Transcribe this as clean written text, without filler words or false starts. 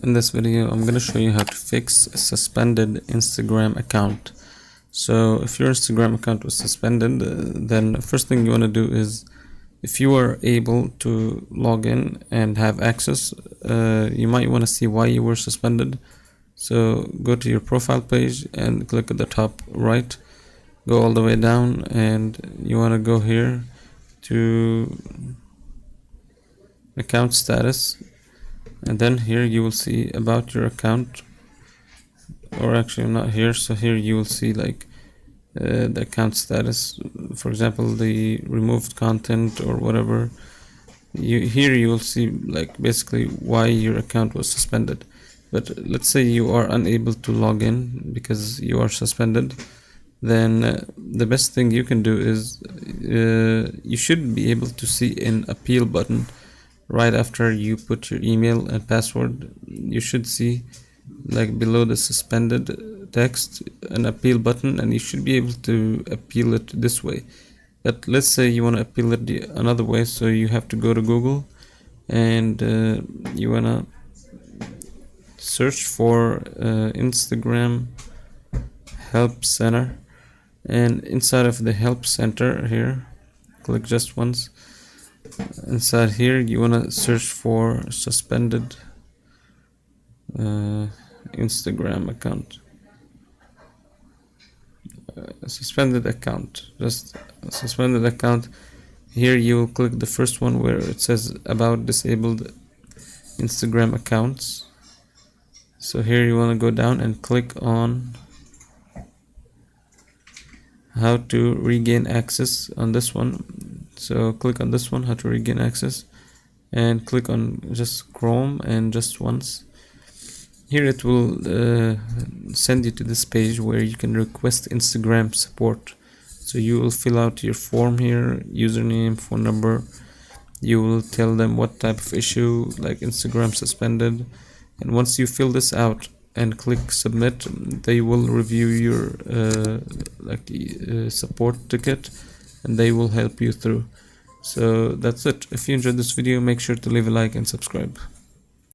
In this video, I'm going to show you how to fix a suspended Instagram account. So if your Instagram account was suspended, then the first thing you want to do is, if you are able to log in and have access, you might want to see why you were suspended. So go to your profile page and click at the top right, go all the way down, and you want to go here to account status. And then here you will see about your account, or actually not here, so here you will see like the account status, for example the removed content or whatever. Here you will see like basically why your account was suspended. But let's say you are unable to log in because you are suspended, then the best thing you can do is you should be able to see an appeal button right after you put your email and password. You should see like below the suspended text an appeal button, and you should be able to appeal it this way. But let's say you want to appeal it another way, so you have to go to Google and you want to search for Instagram help center, and inside of the help center here, click just once. Inside here you want to search for suspended Instagram account, suspended account, just suspended account. Here you will click the first one where it says about disabled Instagram accounts. So here you want to go down and click on how to regain access on this one. So click on this one, how to regain access, and click on just Chrome and just once. Here it will send you to this page where you can request Instagram support. So you will fill out your form here, username, phone number. You will tell them what type of issue, like Instagram suspended, and once you fill this out and click submit, they will review your support ticket, and they will help you through. So that's it. If you enjoyed this video, make sure to leave a like and subscribe.